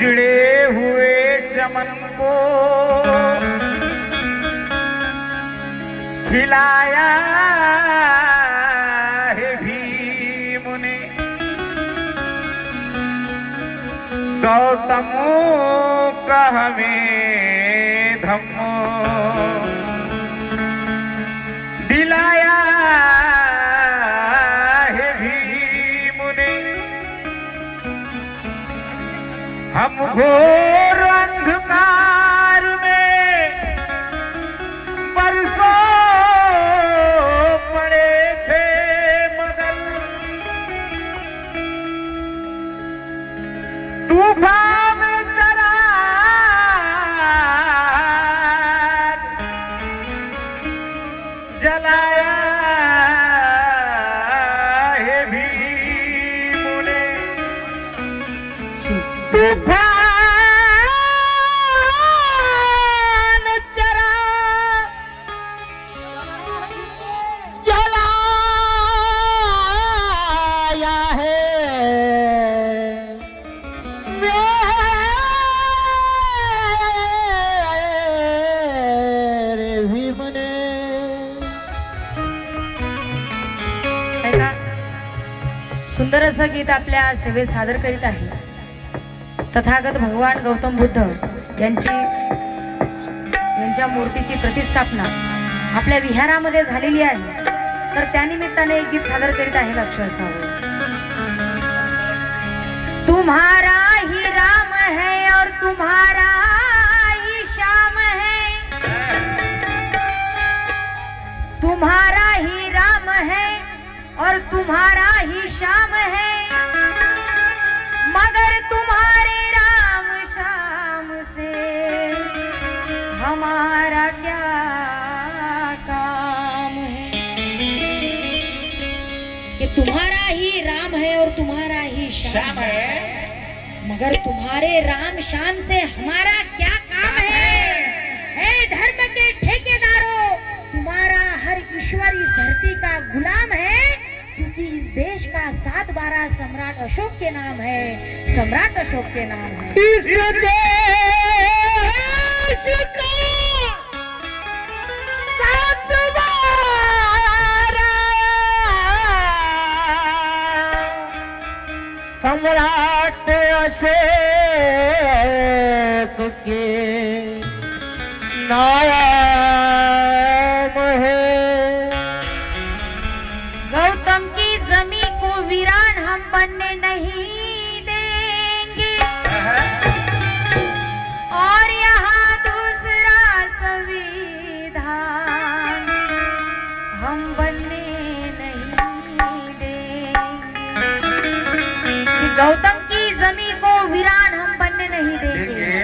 उजड़े हुए चमन को खिलाया है भीम ने। गौतम का हमें धम्म दिलाया है भीम ने। हम घोर अंधकार में बरसों पड़े थे मगर तूफान में चला जलाया है भीम ने। तूफान चला जलाया है मेरे भीम ने। ऐका, सुंदर असं गीत आपल्या सेवेत सादर करीत आहे तथागत भगवान गौतम बुद्ध यांच्या मूर्तीची प्रतिष्ठापना आपल्या विहारामध्ये झालेली आहे, तर त्यानिमित्ताने एक गीत सादर करीत आहे लक्ष असावं। तुम्हारा ही राम है और तुम्हारा ही श्याम है, तुम्हारा ही राम है और तुम्हारा ही श्याम है, मगर तुम्हारे राम श्याम से हमारा क्या काम है। कि तुम्हारा ही राम है और तुम्हारा ही श्याम है, मगर तुम्हारे राम श्याम से हमारा क्या काम है। हे धर्म के ठेकेदारों, तुम्हारा हर ईश्वर इस धरती का गुलाम है, क्योंकि इस देश का 7/12 सम्राट अशोक के नाम है, सम्राट अशोक के नाम है। इस देश का 7/12 सम्राट अशोक के नाम है। गौतम की जमी को वीरान हम बनने नहीं देंगे, और यहाँ दूसरा संविधान हम बनने नहीं देंगे। कि गौतम की जमी को वीरान हम बनने नहीं देंगे,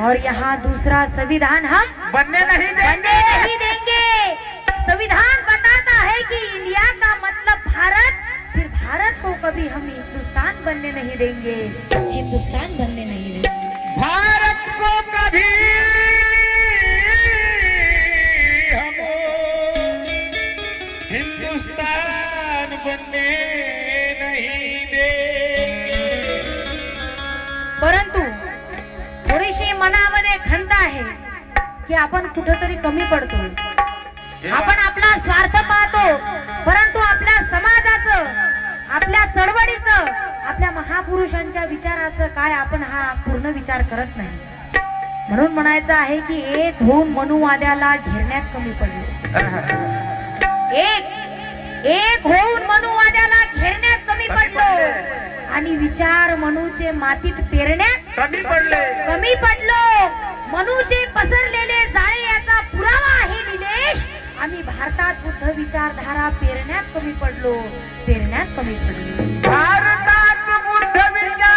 और यहाँ दूसरा संविधान हम बनने नहीं बनने नहीं देंगे। संविधान बताता है कि इंडिया का मतलब भारत, फिर भारत को कभी हम हिंदुस्तान बनने नहीं देंगे, हिंदुस्तान बनने नहीं देंगे। भारत को कभी हम हिंदुस्तान बनने नहीं देंगे। परंतु थोडीशी मनामध्ये खंत आहे की आपण कुठेतरी कमी पडतो, आपण आपला स्वार्थ पाहतो, परंतु आपल्या समाजाचं, आपल्या चळवळीचं, आपल्या महापुरुषांच्या विचाराचं काय आपण हा पूर्ण विचार करत नाही। म्हणून म्हणायचं आहे की एक होऊन मनुवाद्याला घेरण्यात कमी पडले, एक होऊन मनुवाद्याला घेरण्यात कमी पडलो, आणि विचार मनूचे मातीत पेरण्यात कमी पडलो। मनूचे पसरलेले जाळे याचा पुरावा आहे निलेश। आम्ही भारतात बुद्ध विचारधारा पेरण्यात कमी पडलो। भारतात बुद्ध विचारधारा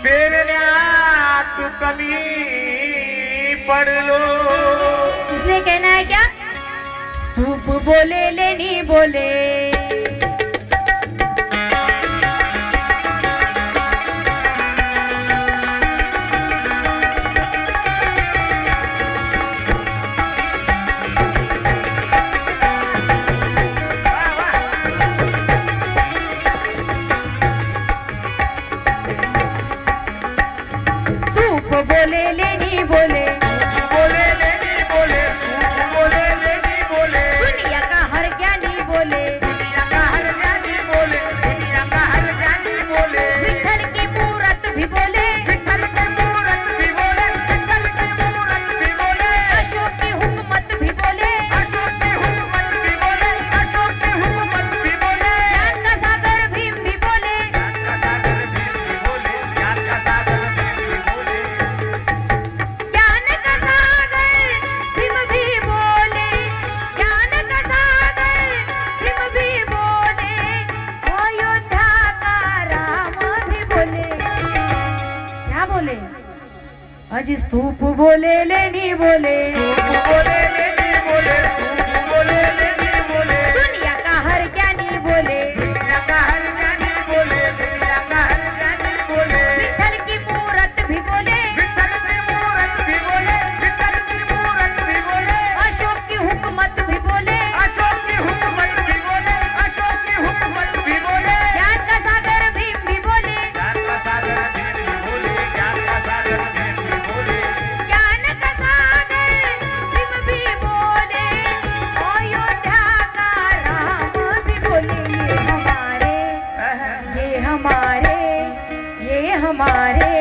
पेरण्यात कमी पडलो। इसलिए कहना है क्या, स्तूप बोले लेनी बोले, धूप बोले लेनी बोले, बोले लेनी बोले, बोले लेनी बोले, दुनिया का हर ज्ञानी बोले, दुनिया का हर ज्ञानी बोले, दुनिया का हर ज्ञानी बोले, विठ्ठल की मूरत भी बोले, विठ्ठल की मूरत भी बोले, विठ्ठल की मूरत भी बोले, अशोक की हुकूमत भी बोले, अशोक की हुकूमत भी बोले, अशोक की हुकूमत भी बोले, ज्ञान का सागर भीम भी बोले, ज्ञान का सागर भीम भी बोले, ज्ञान का सागर भीम भी बोले, ज्ञान का सागर भीम भी बोले, ज्ञान का सागर भीम भी बोले, अयोध्या का राम भी बोले। क्या बोले? अजी स्तूप बोले लेनी बोले, बोले लेनी बोले, बोले लेनी बोले, दुनिया का हर ज्ञानी बोले, दुनिया का हर ज्ञानी बोले, दुनिया का हर ज्ञानी बोले, विठ्ठल की मूरत भी बोले, विठ्ठल की मूरत भी बोले, विठ्ठल की मूरत भी बोले, अशोक की हुकूमत भी बोले, अशोक की हुकूमत भी बोले, अशोक की हुकूमत भी बोले, ज्ञान का सागर भीम भी बोले, ज्ञान का सागर भीम भी बोले, ज्ञान का सागर भीम भी बोले, ज्ञान का सागर भीम भी बोले, अयोध्या का राम भी बोले। ये हमारे, ये हमारे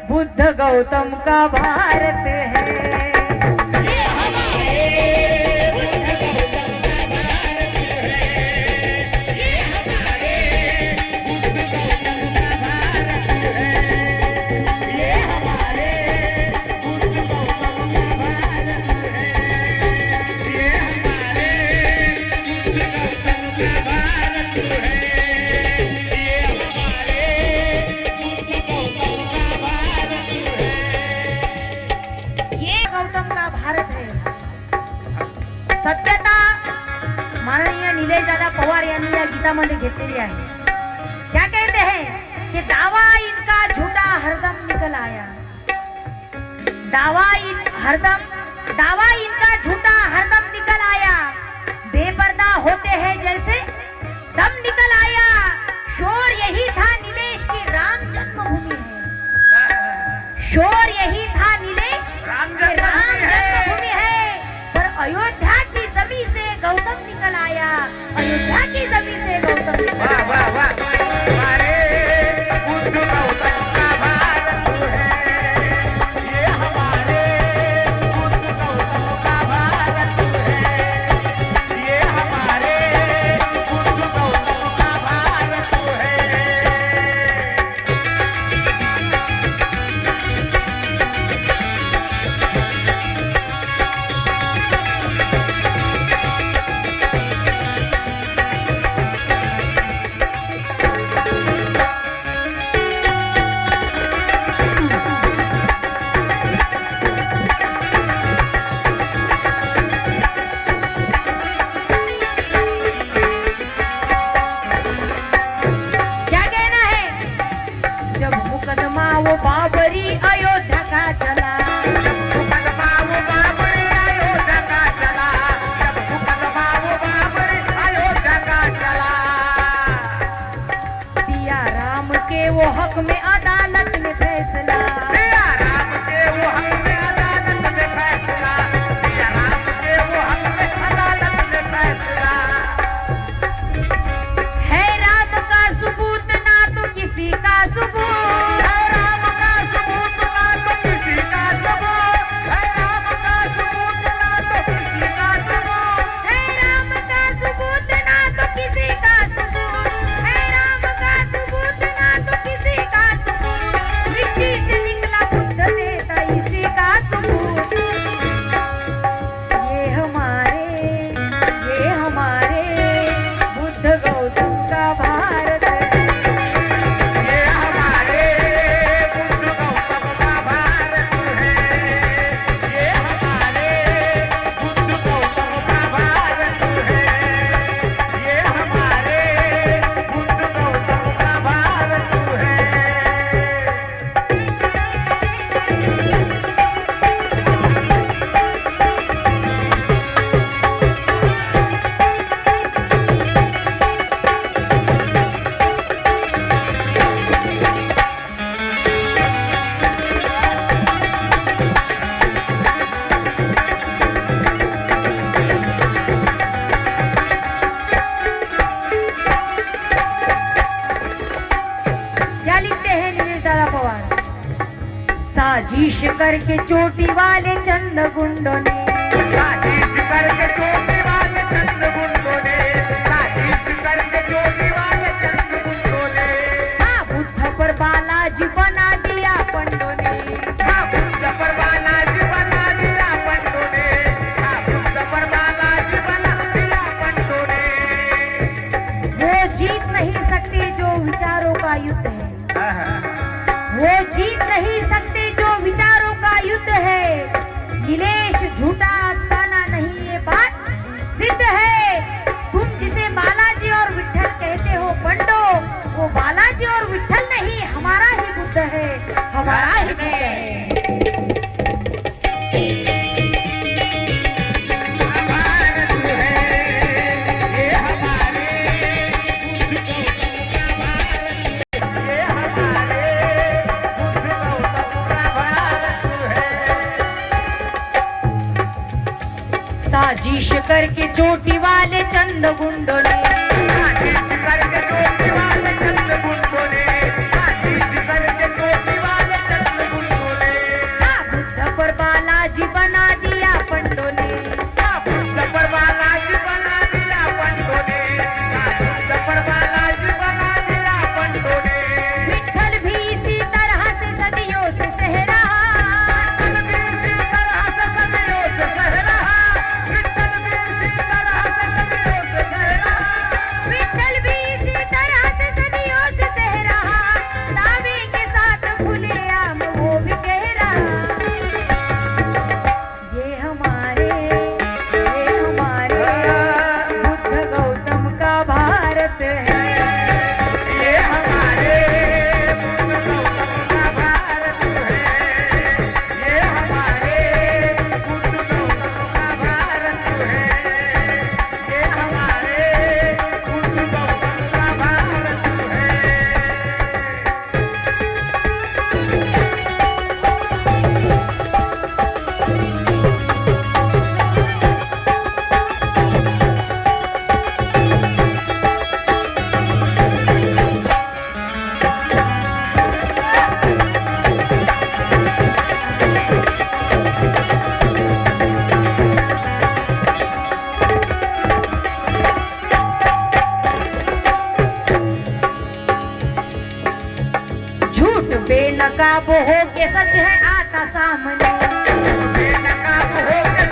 बुद्ध गौतम का भारत है। ये गौतम का भारत है. सत्यता माननीय निलेश दादा पवार यांनी या गीतामध्ये घेतलेली आहे. क्या कहते हैं कि दावा इनका झूठा हरदम निकल आया. दावा इनका झूठा हरदम निकल आया. बेपर्दा होते हैं जैसे दम निकल आया. शोर यही था नीलेश की राम जन्मभूमि है. शोर यही था नीलेश राम कि राम जन्मभूमि है. जन्मभूमि है. पर अयोध्या की जमी से गौतम निकल आया. अयोध्या की जमी से गौतम निकल वाह आया. वाह वाह, हमारे बुद्ध गौतम का भारत है, ये हमारे बुद्ध गौतम का भारत है, ये हमारे बुद्ध गौतम का भारत है. क्या कहना है? जब मुकदमा वो बाबरी अयोध्या का चला. मुकदमा वो बाबरी अयोध्या का चला, जब मुकदमा वो बाबरी अयोध्या का चला, दिया राम के वो हक में अदालत में फैसला. दिया राम के वो हक में अदालत में फैसला, दिया राम के वो हक में अदालत में फैसला, है राम का सबूत ना तो किसी का सबूत. है राम का सबूत ना तो किसी का सबूत, है राम का सबूत ना तो किसी का सबूत, है राम का सबूत ना तो किसी का सबूत. है राम का सबूत ना तो किसी का सबूत. मिट्टी से निकला क्या लिखते हैं नीलेश दादा पवार? साजिश करके चोटी वाले चंद गुंडों ने, साजिश करके चोटी वाले चंद गुंडों ने, साजिश करके चोटी वाले चंद गुंडों ने, हाँ बुद्ध पर बालाजी बना दिया पंडों ने, हाँ बुद्ध पर बालाजी बना दिया पंडों ने, हाँ बुद्ध पर बालाजी बना दिया पंडों ने। वो जीत नहीं सकते जो विचारों का युद्ध है, वो जीत नहीं सकते जो विचारों का युद्ध है। नीलेश झूठा अफसाना नहीं, ये बात सिद्ध है। तुम जिसे बालाजी और विट्ठल कहते हो पंडो, वो बालाजी और विट्ठल नहीं, हमारा ही बुद्ध है, हमारा ही बुद्ध है। भारत है ये हमारे बुद्ध गौतम का भारत है। साजिश करके चोटी वाले चंद गुंडों ने, साजिश करके चोटी वाले चंद गुंडों ने, साजिश करके चोटी वाले चंद गुंडों ने, हाँ बुद्ध पर बालाजी बना दिया पंडों ने, हाँ बुद्ध पर बालाजी बना दिया पंडों ने, हाँ बुद्ध पर बालाजी बना दिया पंडों ने। विट्ठल भी इसी तरह से सदियों से सह रहा, विट्ठल भी इसी तरह से सदियों से सह रहा, विट्ठल भी इसी तरह से सदियों से सह रहा, विट्ठल भी इसी तरह से सदियों से सह रहा, दावे के साथ खुलेआम वो भी कह रहा, ये हमारे बुद्ध गौतम का भारत है। ये हमारे बुद्ध गौतम का भारत है, ये हमारे बुद्ध गौतम का भारत है, ये हमारे बुद्ध गौतम का भारत है। झूठ बेनकाब हो के सच है आता सामने, बेनकाब हो के